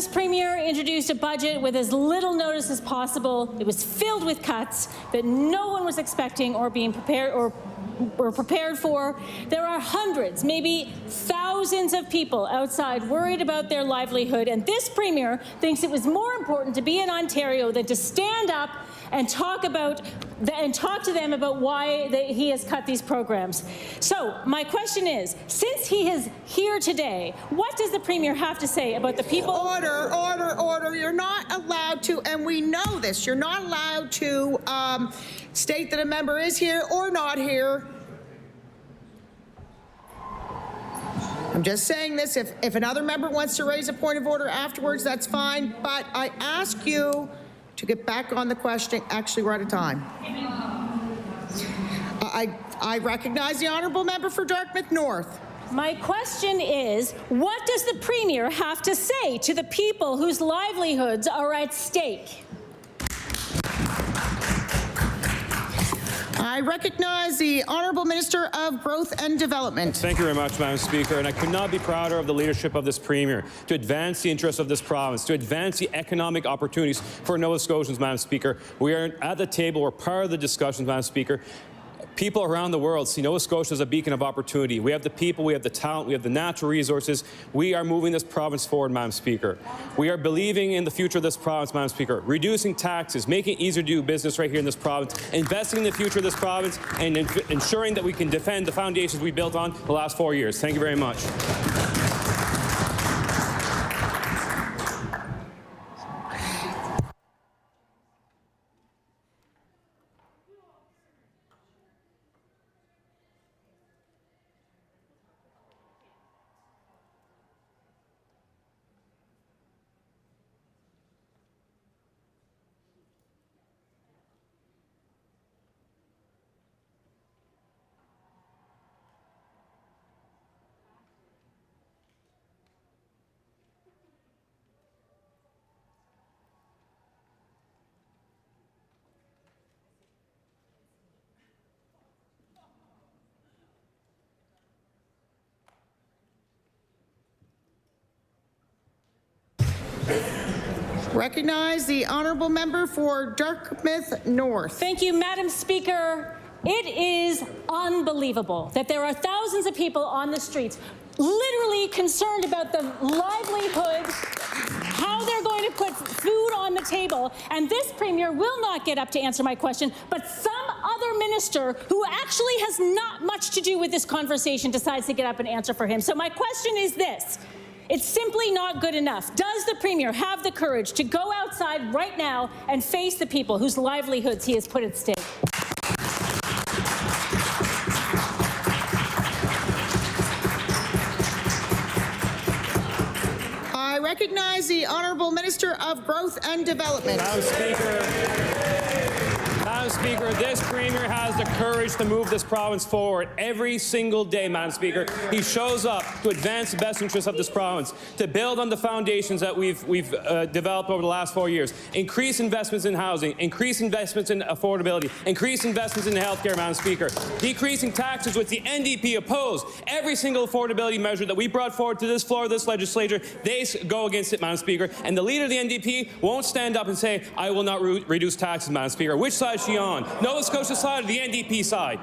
this Premier introduced a budget with as little notice as possible. It was filled with cuts that no one was expecting or being prepared or prepared for. There are hundreds, maybe thousands of people outside worried about their livelihood, and this Premier thinks it was more important to be in Ontario than to stand up and talk to them about why he has cut these programs. So my question is, since he is here today, what does the Premier have to say about the people? Order, order, order. You're not allowed to, and we know this, you're not allowed to state that a member is here or not here. I'm just saying this. If another member wants to raise a point of order afterwards, that's fine. But I ask you to get back on the question. Actually, we're out of time. I recognize the honourable member for Dartmouth North. My question is, what does the Premier have to say to the people whose livelihoods are at stake? I recognize the Honourable Minister of Growth and Development. Thank you very much, Madam Speaker, and I could not be prouder of the leadership of this Premier to advance the interests of this province, to advance the economic opportunities for Nova Scotians, Madam Speaker. We are at the table, we're part of the discussions, Madam Speaker. People around the world see Nova Scotia as a beacon of opportunity. We have the people, we have the talent, we have the natural resources. We are moving this province forward, Madam Speaker. We are believing in the future of this province, Madam Speaker, reducing taxes, making it easier to do business right here in this province, investing in the future of this province, and ensuring that we can defend the foundations we built on the last 4 years. Thank you very much. Recognize the honourable member for Dartmouth North. Thank you, Madam Speaker. It is unbelievable that there are thousands of people on the streets literally concerned about the livelihood, how they're going to put food on the table, and this Premier will not get up to answer my question, but some other minister who actually has not much to do with this conversation decides to get up and answer for him. So my question is this. It's simply not good enough. Does the Premier have the courage to go outside right now and face the people whose livelihoods he has put at stake? I recognize the Honourable Minister of Growth and Development. Madam Speaker, this Premier has the courage to move this province forward every single day, Madam Speaker. He shows up to advance the best interests of this province, to build on the foundations that we've developed over the last 4 years, increase investments in housing, increase investments in affordability, increase investments in healthcare, Madam Speaker, decreasing taxes, which the NDP opposed. Every single affordability measure that we brought forward to this floor of this legislature, they go against it, Madam Speaker. And the leader of the NDP won't stand up and say, I will not reduce taxes, Madam Speaker. Which side is she on? Nova Scotia side or the NDP side?